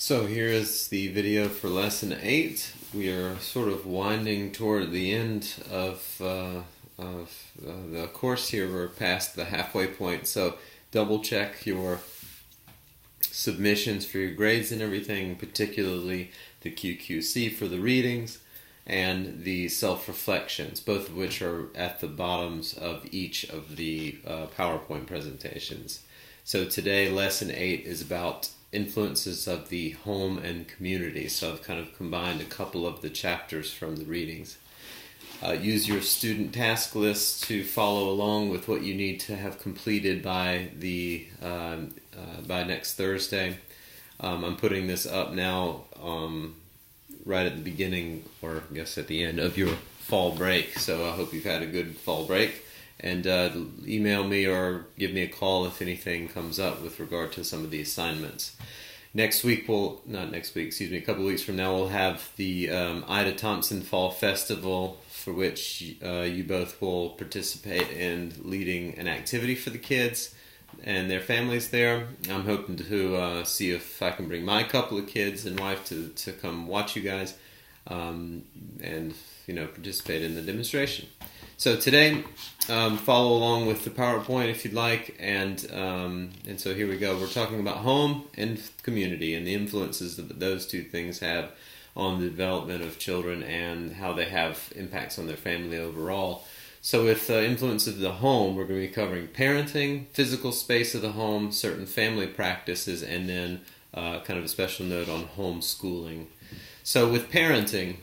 So here is the video for Lesson 8. We are sort of winding toward the end of the course here. We're past the halfway point, so double check your submissions for your grades and everything, particularly the QQC for the readings and the self-reflections, both of which are at the bottoms of each of the PowerPoint presentations. So today, Lesson 8 is about influences of the home and community. So I've kind of combined a couple of the chapters from the readings. Use your student task list to follow along with what you need to have completed by next Thursday. I'm putting this up now right at the beginning, or I guess at the end of your fall break. So I hope you've had a good fall break. And email me or give me a call if anything comes up with regard to some of the assignments. A couple of weeks from now, we'll have the Ida Thompson Fall Festival, for which you both will participate in leading an activity for the kids and their families there. I'm hoping to see if I can bring my couple of kids and wife to come watch you guys and participate in the demonstration. So today, follow along with the PowerPoint if you'd like, and so here we go. We're talking about home and community and the influences that those two things have on the development of children and how they have impacts on their family overall. So with influence of the home, we're going to be covering parenting, physical space of the home, certain family practices, and then kind of a special note on homeschooling. So with parenting,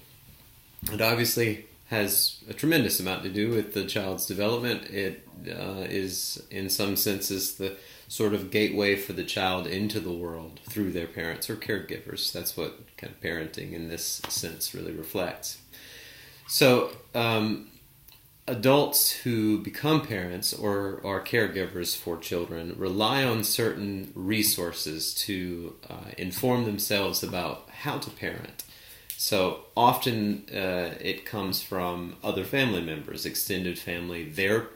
it obviously has a tremendous amount to do with the child's development. It is, in some senses, the sort of gateway for the child into the world through their parents or caregivers. That's what kind of parenting in this sense really reflects. So adults who become parents or are caregivers for children rely on certain resources to inform themselves about how to parent. So often it comes from other family members, extended family, their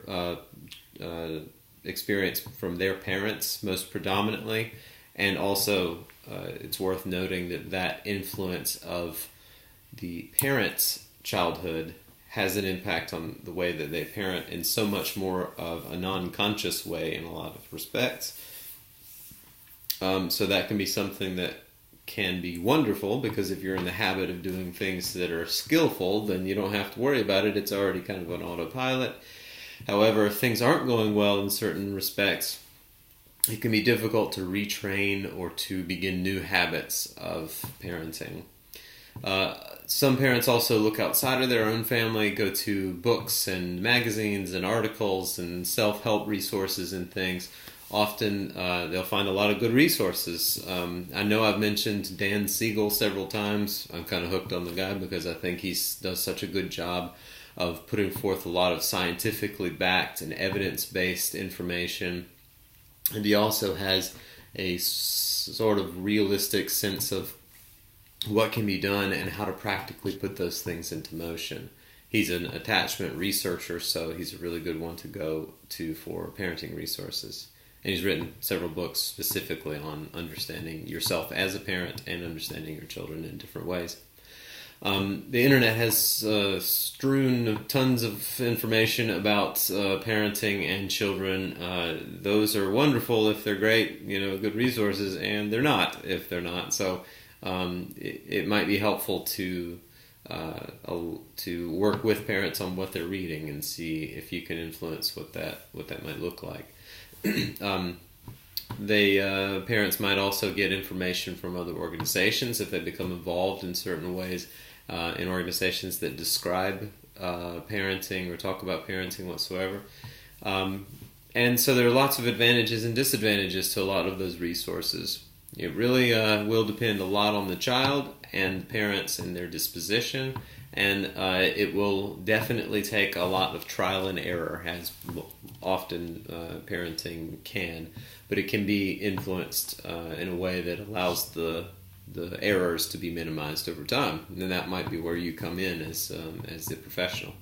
experience from their parents most predominantly, and also it's worth noting that influence of the parents' childhood has an impact on the way that they parent in so much more of a non-conscious way in a lot of respects. So that can be something that can be wonderful, because if you're in the habit of doing things that are skillful, then you don't have to worry about it. It's already kind of an autopilot. However, if things aren't going well in certain respects, it can be difficult to retrain or to begin new habits of parenting. Some parents also look outside of their own family, go to books and magazines and articles and self-help resources and things. Often they'll find a lot of good resources. I know I've mentioned Dan Siegel several times. I'm kind of hooked on the guy because I think he does such a good job of putting forth a lot of scientifically backed and evidence-based information. And he also has a sort of realistic sense of what can be done and how to practically put those things into motion. He's an attachment researcher, so he's a really good one to go to for parenting resources. And he's written several books specifically on understanding yourself as a parent and understanding your children in different ways. The internet has strewn tons of information about parenting and children. Those are wonderful if they're great, good resources, and they're not if they're not. So it might be helpful to work with parents on what they're reading and see if you can influence what that might look like. Parents might also get information from other organizations if they become involved in certain ways in organizations that describe parenting or talk about parenting whatsoever. And so there are lots of advantages and disadvantages to a lot of those resources. It really will depend a lot on the child and parents and their disposition, and it will definitely take a lot of trial and error, as often parenting can, but it can be influenced in a way that allows the errors to be minimized over time, and then that might be where you come in as the professional.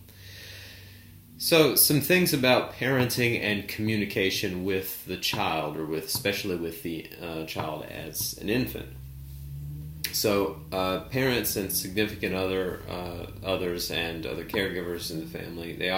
So some things about parenting and communication with the child, or especially with the child as an infant. So parents and significant others and other caregivers in the family, they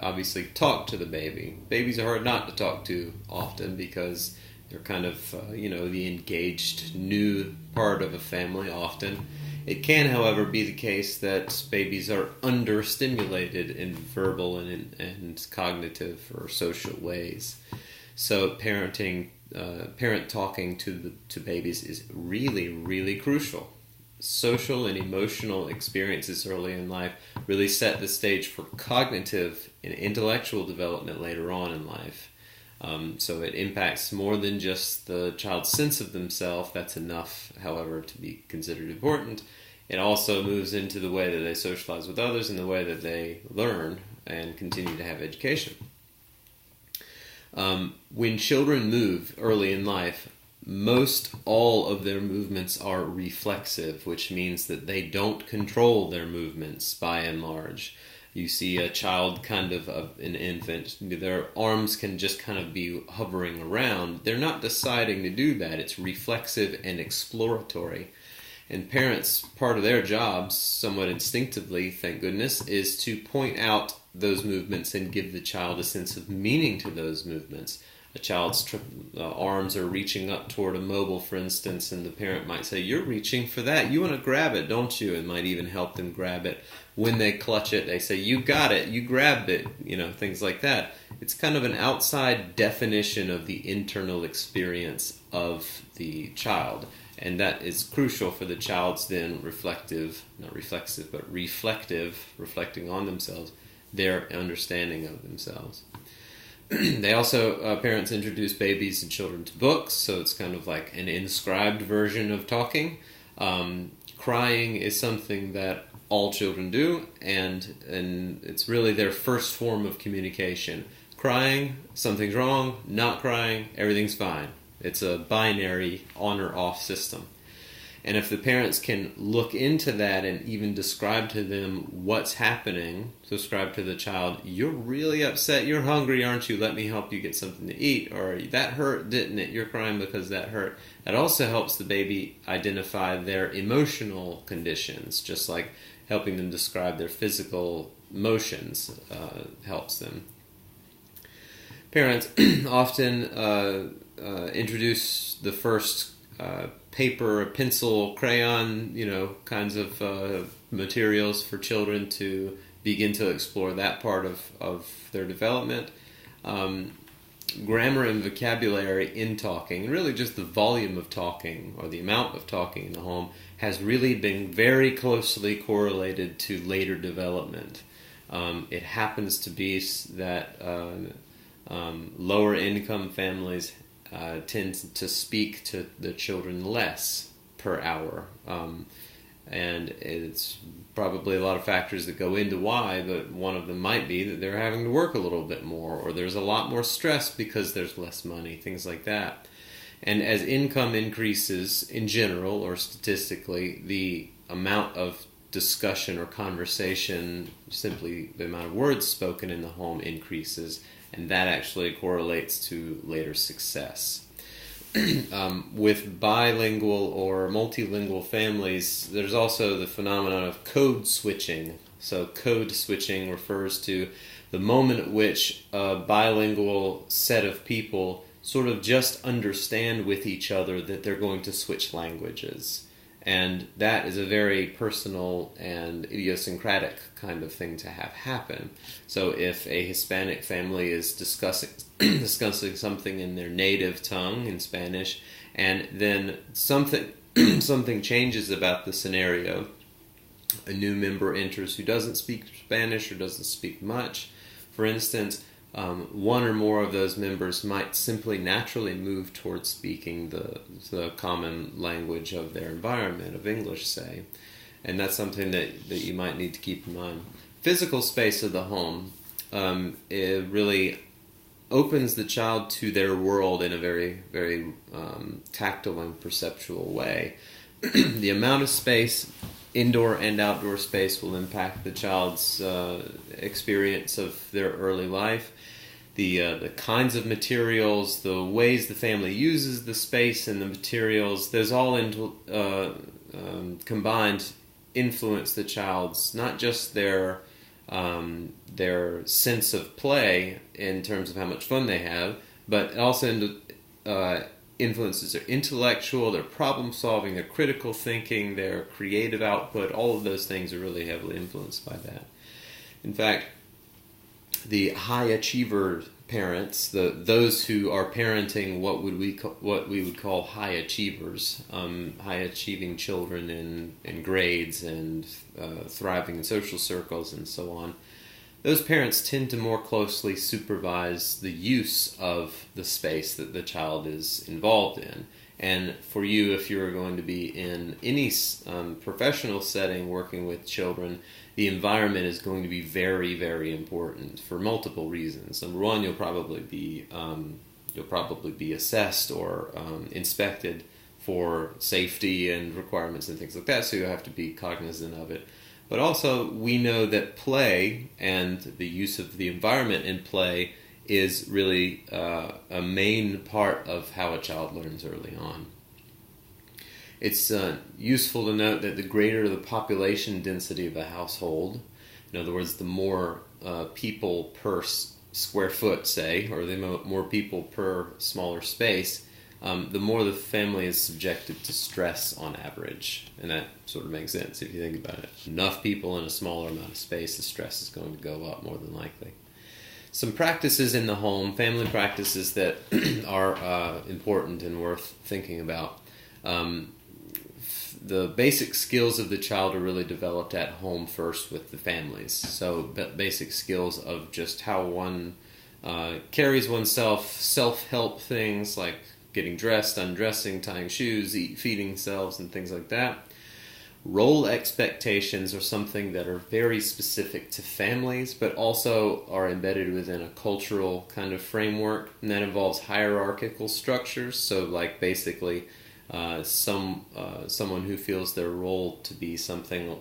obviously talk to the baby. Babies are hard not to talk to often because they're kind of the engaged new part of a family often. It can, however, be the case that babies are understimulated in verbal and cognitive or social ways. So parent talking to babies is really, really crucial. Social and emotional experiences early in life really set the stage for cognitive and intellectual development later on in life. So it impacts more than just the child's sense of themselves. That's enough, however, to be considered important. It also moves into the way that they socialize with others and the way that they learn and continue to have education. When children move early in life, most all of their movements are reflexive, which means that they don't control their movements by and large. You see a child, an infant, their arms can just kind of be hovering around. They're not deciding to do that. It's reflexive and exploratory. And parents, part of their jobs, somewhat instinctively, thank goodness, is to point out those movements and give the child a sense of meaning to those movements. A child's arms are reaching up toward a mobile, for instance, and the parent might say, "You're reaching for that. You want to grab it, don't you?" And might even help them grab it. When they clutch it, they say, "You got it. You grabbed it." Things like that. It's kind of an outside definition of the internal experience of the child. And that is crucial for the child's then reflecting on themselves, their understanding of themselves. They also, parents introduce babies and children to books, so it's kind of like an inscribed version of talking. Crying is something that all children do, and it's really their first form of communication. Crying, something's wrong. Not crying, everything's fine. It's a binary on or off system. And if the parents can look into that and even describe to them what's happening, describe to the child, "You're really upset, you're hungry, aren't you? Let me help you get something to eat." Or, "That hurt, didn't it? You're crying because that hurt." That also helps the baby identify their emotional conditions, just like helping them describe their physical motions helps them. Parents often introduce the first paper, pencil, crayon, kinds of materials for children to begin to explore that part of their development. Grammar and vocabulary in talking, and really just the volume of talking or the amount of talking in the home, has really been very closely correlated to later development. It happens to be that lower income families tend to speak to the children less per hour. And it's probably a lot of factors that go into why, but one of them might be that they're having to work a little bit more, or there's a lot more stress because there's less money, things like that. And as income increases in general, or statistically, the amount of discussion or conversation, simply the amount of words spoken in the home, increases, and that actually correlates to later success. With bilingual or multilingual families, there's also the phenomenon of code switching. So code switching refers to the moment at which a bilingual set of people sort of just understand with each other that they're going to switch languages. And that is a very personal and idiosyncratic kind of thing to have happen. So if a Hispanic family is discussing something in their native tongue, in Spanish, and then something changes about the scenario, a new member enters who doesn't speak Spanish or doesn't speak much, for instance, one or more of those members might simply naturally move towards speaking the common language of their environment, of English, say. And that's something that you might need to keep in mind. Physical space of the home, it really opens the child to their world in a very, very tactile and perceptual way. The amount of space, indoor and outdoor space, will impact the child's experience of their early life. the kinds of materials, the ways the family uses the space and the materials, those all combined influence the child's, not just their sense of play in terms of how much fun they have, but it also influences their intellectual, their problem solving, their critical thinking, their creative output. All of those things are really heavily influenced by that. In fact, the high achiever parents, those who are parenting what we would call high achievers, high achieving children in grades and thriving in social circles and so on, those parents tend to more closely supervise the use of the space that the child is involved in. And for you, if you're going to be in any professional setting working with children, the environment is going to be very, very important for multiple reasons. Number one, you'll probably be assessed or inspected for safety and requirements and things like that, so you'll have to be cognizant of it. But also, we know that play and the use of the environment in play is really a main part of how a child learns early on. It's useful to note that the greater the population density of a household, in other words, the more people per square foot, say, or the more people per smaller space, the more the family is subjected to stress on average. And that sort of makes sense if you think about it. Enough people in a smaller amount of space, the stress is going to go up more than likely. Some practices in the home, family practices that are important and worth thinking about. The basic skills of the child are really developed at home first with the families. So basic skills of just how one carries oneself, self-help things like getting dressed, undressing, tying shoes, feeding themselves, and things like that. Role expectations are something that are very specific to families, but also are embedded within a cultural kind of framework, and that involves hierarchical structures. So, like basically, someone who feels their role to be something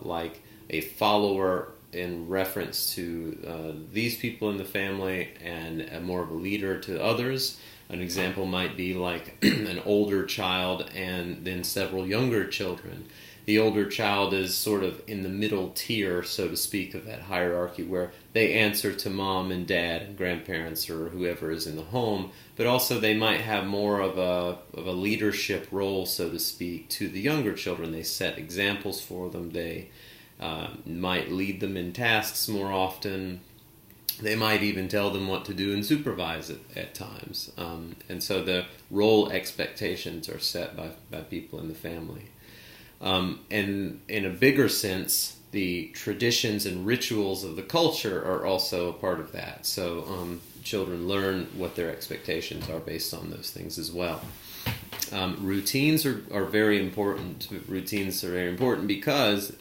like a follower in reference to these people in the family, and more of a leader to others. An example might be like an older child and then several younger children. The older child is sort of in the middle tier, so to speak, of that hierarchy, where they answer to mom and dad and grandparents or whoever is in the home, but also they might have more of a leadership role, so to speak, to the younger children. They set examples for them. They might lead them in tasks more often. They might even tell them what to do and supervise it at times. And so the role expectations are set by people in the family. And in a bigger sense, the traditions and rituals of the culture are also a part of that. So children learn what their expectations are based on those things as well. Routines are very important. Routines are very important because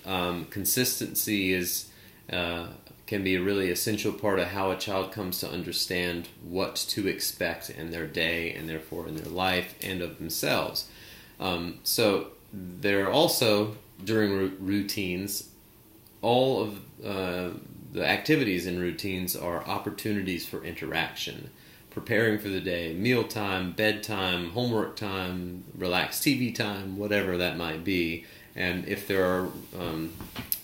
consistency can be a really essential part of how a child comes to understand what to expect in their day and therefore in their life and of themselves. So there are also, during routines, all of the activities in routines are opportunities for interaction. Preparing for the day, mealtime, bedtime, homework time, relaxed TV time, whatever that might be. And if there are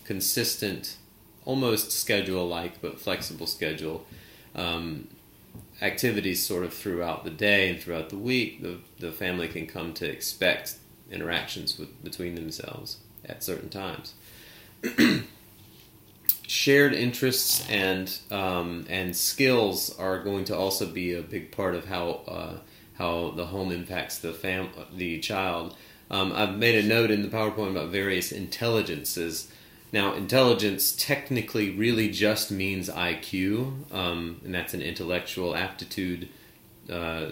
consistent, almost schedule-like but flexible schedule activities sort of throughout the day and throughout the week, the family can come to expect interactions between themselves at certain times. Shared interests and skills are going to also be a big part of how the home impacts the child. I've made a note in the PowerPoint about various intelligences. Now, intelligence technically really just means IQ, and that's an intellectual aptitude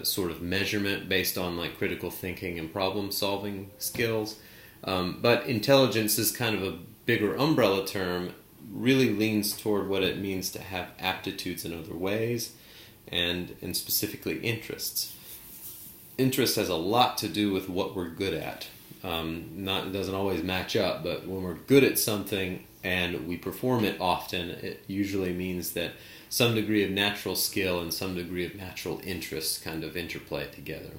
sort of measurement based on like critical thinking and problem solving skills. But intelligence is kind of a bigger umbrella term, really leans toward what it means to have aptitudes in other ways and specifically interests. Interest has a lot to do with what we're good at. It doesn't always match up, but when we're good at something, and we perform it often, it usually means that some degree of natural skill and some degree of natural interest kind of interplay together.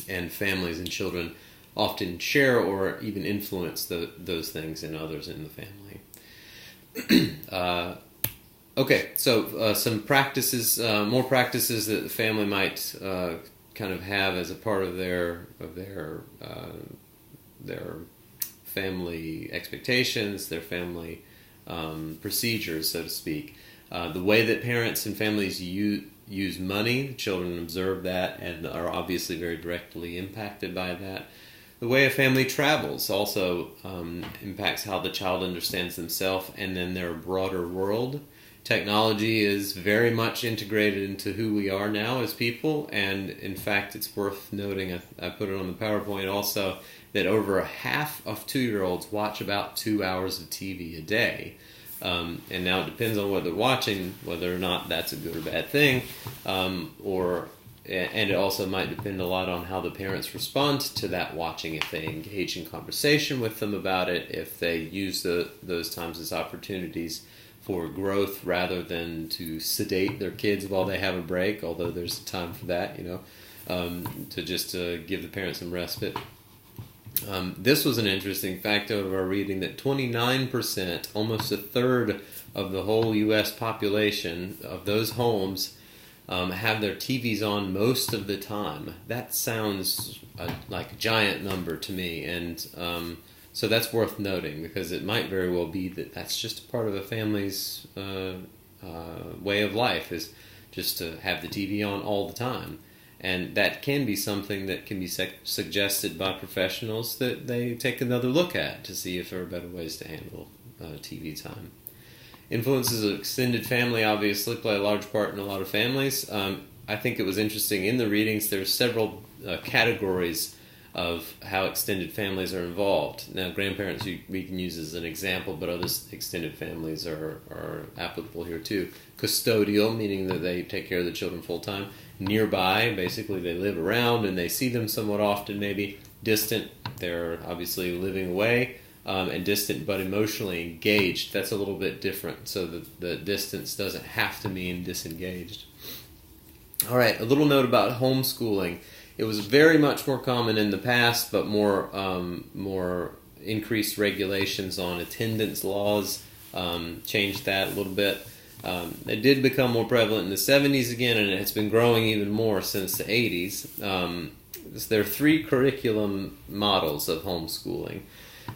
And families and children often share or even influence those things in others in the family. Okay, so some practices, more practices that the family might kind of have as a part of their family expectations, their family procedures, so to speak. The way that parents and families use money, children observe that and are obviously very directly impacted by that. The way a family travels also impacts how the child understands themselves and then their broader world. Technology is very much integrated into who we are now as people, and in fact it's worth noting, I put it on the PowerPoint also, that over half of 2-year-olds watch about 2 hours of TV a day. And now it depends on what they're watching, whether or not that's a good or bad thing, and it also might depend a lot on how the parents respond to that watching, if they engage in conversation with them about it, if they use those times as opportunities for growth rather than to sedate their kids while they have a break, although there's a time for that, to just give the parents some respite. This was an interesting fact out of our reading that 29%, almost a third of the whole U.S. population of those homes have their TVs on most of the time. That sounds like a giant number to me, and so that's worth noting, because it might very well be that that's just a part of a family's way of life, is just to have the TV on all the time. And that can be something that can be suggested by professionals that they take another look at to see if there are better ways to handle TV time. Influences of extended family obviously play a large part in a lot of families. I think it was interesting in the readings, there's several categories of how extended families are involved. Now, grandparents we can use as an example, but other extended families are applicable here too. Custodial, meaning that they take care of the children full time. Nearby, basically they live around and they see them somewhat often maybe. Distant, they're obviously living away. And distant but emotionally engaged, that's a little bit different. So the distance doesn't have to mean disengaged. All right, a little note about homeschooling. It was very much more common in the past, but more increased regulations on attendance laws changed that a little bit. It did become more prevalent in the 70s again, and it's been growing even more since the 80s. There are 3 curriculum models of homeschooling.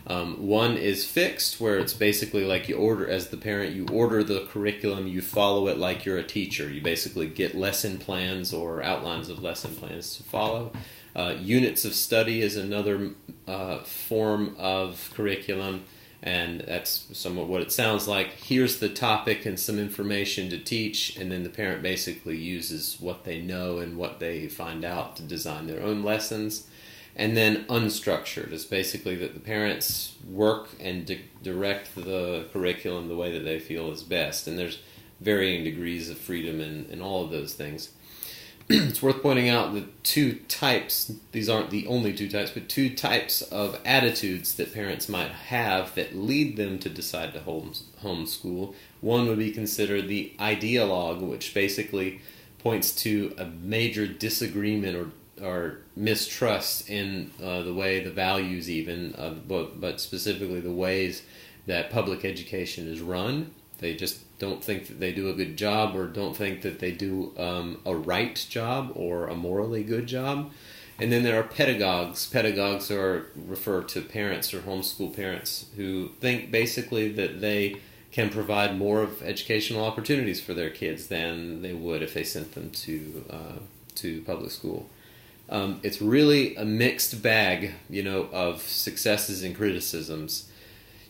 One is fixed, where it's basically like you order, as the parent, you order the curriculum, you follow it like you're a teacher. You basically get lesson plans or outlines of lesson plans to follow. Units of study is another form of curriculum, and that's somewhat what it sounds like. Here's the topic and some information to teach, and then the parent basically uses what they know and what they find out to design their own lessons. And then unstructured is basically that the parents work and direct the curriculum the way that they feel is best. And there's varying degrees of freedom in all of those things. It's worth pointing out that 2 types, these aren't the only 2 types, but 2 types of attitudes that parents might have that lead them to decide to homeschool. One would be considered the ideologue, which basically points to a major disagreement or mistrust in the way, the values even, but specifically the ways that public education is run. They just don't think that they do a good job, or don't think that they do a right job or a morally good job. And then there are pedagogues. Pedagogues refer to parents or homeschool parents who think basically that they can provide more of educational opportunities for their kids than they would if they sent them to public school. It's really a mixed bag, of successes and criticisms.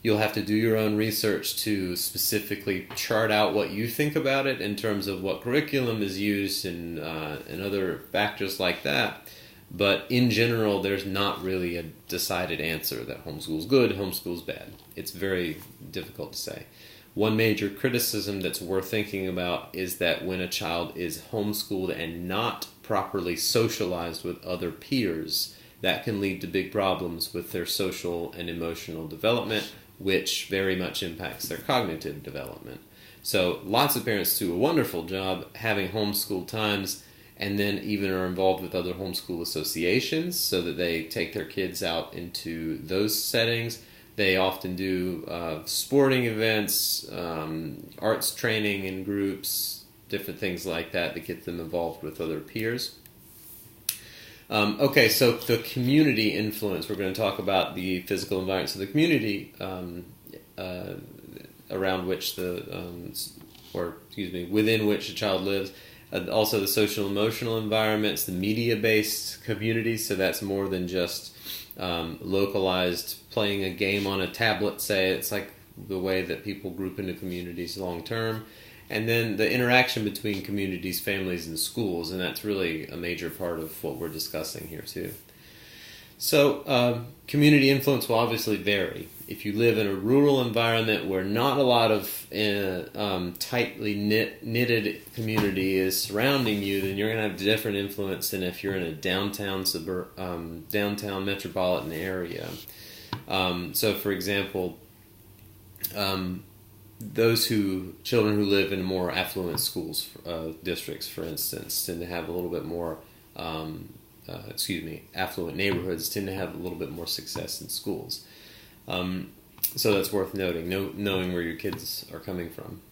You'll have to do your own research to specifically chart out what you think about it in terms of what curriculum is used and other factors like that. But in general, there's not really a decided answer that homeschool's good, homeschool's bad. It's very difficult to say. One major criticism that's worth thinking about is that when a child is homeschooled and not properly socialized with other peers, that can lead to big problems with their social and emotional development, which very much impacts their cognitive development. So lots of parents do a wonderful job having homeschool times, and then even are involved with other homeschool associations so that they take their kids out into those settings. They often do sporting events, arts training in groups, different things like that get them involved with other peers. Okay, so the community influence. We're going to talk about the physical environment. So the community around which within which a child lives. Also the social emotional environments, the media-based communities. So that's more than just localized playing a game on a tablet, say. It's like the way that people group into communities long term. And then the interaction between communities, families, and schools, and that's really a major part of what we're discussing here too. So community influence will obviously vary. If you live in a rural environment where not a lot of tightly knitted community is surrounding you, then you're going to have different influence than if you're in a downtown metropolitan area. So, for example, children who live in more affluent schools, districts, for instance, tend to have a little bit more. Affluent neighborhoods tend to have a little bit more success in schools. So that's worth noting, knowing where your kids are coming from.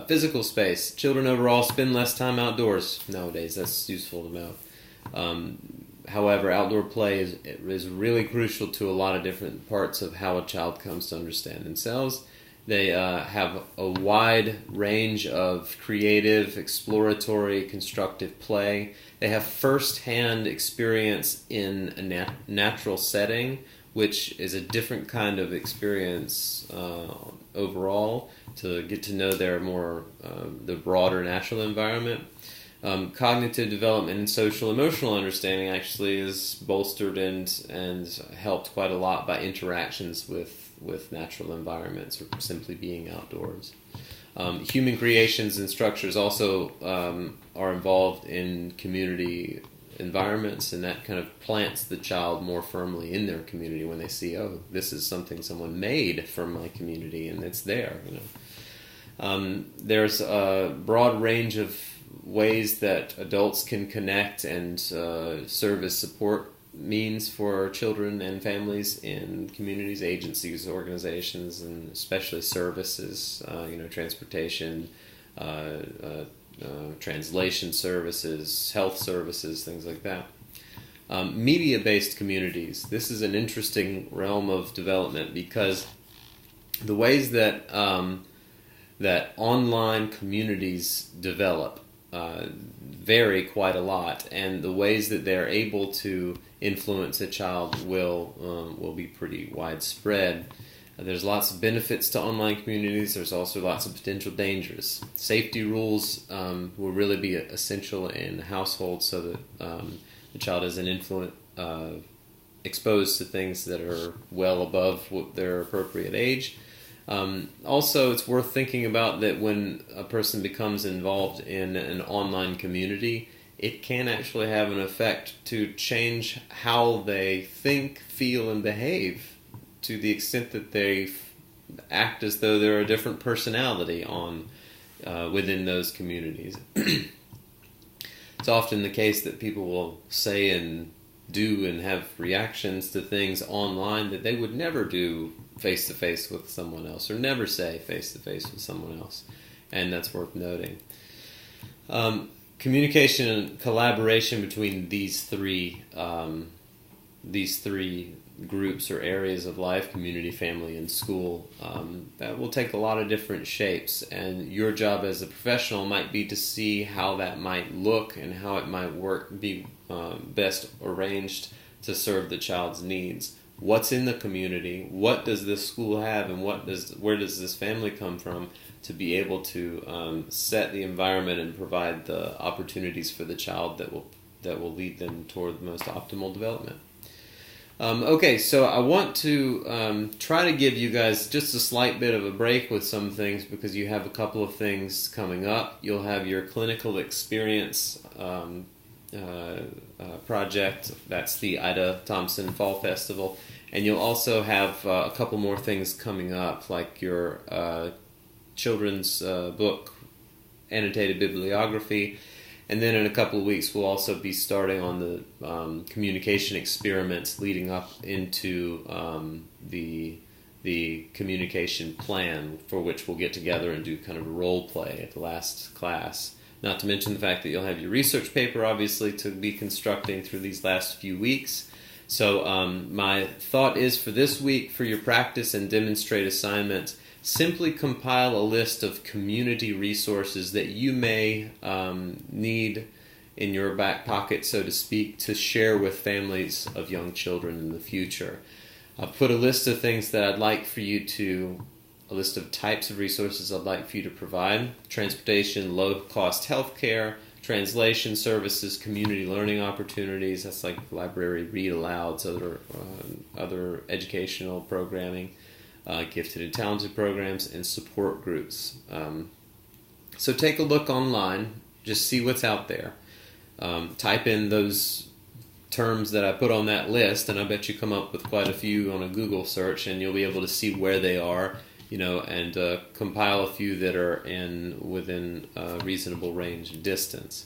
Physical space. Children overall spend less time outdoors nowadays. That's useful to know. However, outdoor play is really crucial to a lot of different parts of how a child comes to understand themselves. They have a wide range of creative, exploratory, constructive play. They have first-hand experience in a natural setting, which is a different kind of experience overall, to get to know the broader natural environment. Cognitive development and social emotional understanding actually is bolstered and helped quite a lot by interactions with natural environments or simply being outdoors. Human creations and structures also are involved in community environments, and that kind of plants the child more firmly in their community when they see, oh, this is something someone made from my community and it's there. There's a broad range of ways that adults can connect and serve as support means for children and families in communities, agencies, organizations, and especially services, transportation, translation services, health services, things like that. Media-based communities. This is an interesting realm of development because the ways that that online communities develop vary quite a lot, and the ways that they're able to influence a child will be pretty widespread. There's lots of benefits to online communities. There's also lots of potential dangers. Safety rules will really be essential in households so that the child isn't exposed to things that are well above their appropriate age. Also, it's worth thinking about that when a person becomes involved in an online community, it can actually have an effect to change how they think, feel, and behave, to the extent that they act as though they're a different personality within those communities. It's often the case that people will say and do and have reactions to things online that they would never do face-to-face with someone else, or never say face-to-face with someone else, and that's worth noting. Communication and collaboration between these three groups or areas of life, community, family, and school, that will take a lot of different shapes, and your job as a professional might be to see how that might look and how it might be best arranged to serve the child's needs. What's in the community? What does this school have, and where does this family come from to be able to set the environment and provide the opportunities for the child that will lead them toward the most optimal development? Okay, so I want to try to give you guys just a slight bit of a break with some things because you have a couple of things coming up. You'll have your clinical experience project. That's the Ida Thompson Fall Festival. And you'll also have a couple more things coming up, like your children's book, annotated bibliography. And then in a couple of weeks, we'll also be starting on the communication experiments leading up into the communication plan, for which we'll get together and do kind of a role play at the last class. Not to mention the fact that you'll have your research paper, obviously, to be constructing through these last few weeks. So my thought is for this week, for your practice and demonstrate assignments, simply compile a list of community resources that you may need in your back pocket, so to speak, to share with families of young children in the future. I'll put a list of things that I'd like for you to, a list of types of resources I'd like for you to provide: transportation, low-cost healthcare, translation services, community learning opportunities. That's like library read-alouds, other educational programming, gifted and talented programs, and support groups. So take a look online, just see what's out there. Type in those terms that I put on that list, and I bet you come up with quite a few on a Google search, and you'll be able to see where they are, and compile a few that are within a reasonable range of distance.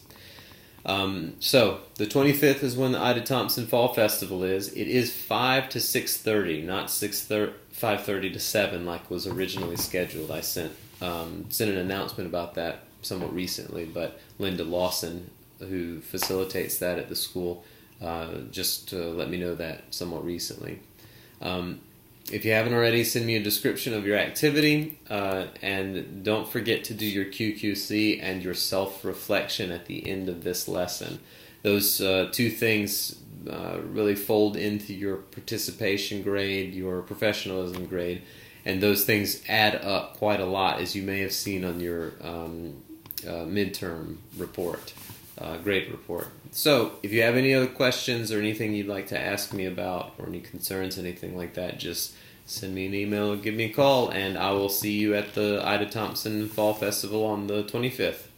So the 25th is when the Ida Thompson Fall Festival is. It is 5 to 6:30, not 5:30 to 7 like was originally scheduled. I sent an announcement about that somewhat recently, but Linda Lawson, who facilitates that at the school, just let me know that somewhat recently. If you haven't already, send me a description of your activity, and don't forget to do your QQC and your self-reflection at the end of this lesson. Those two things really fold into your participation grade, your professionalism grade, and those things add up quite a lot, as you may have seen on your midterm report, grade report. So, if you have any other questions or anything you'd like to ask me about, or any concerns, anything like that, just send me an email or give me a call, and I will see you at the Ida Thompson Fall Festival on the 25th.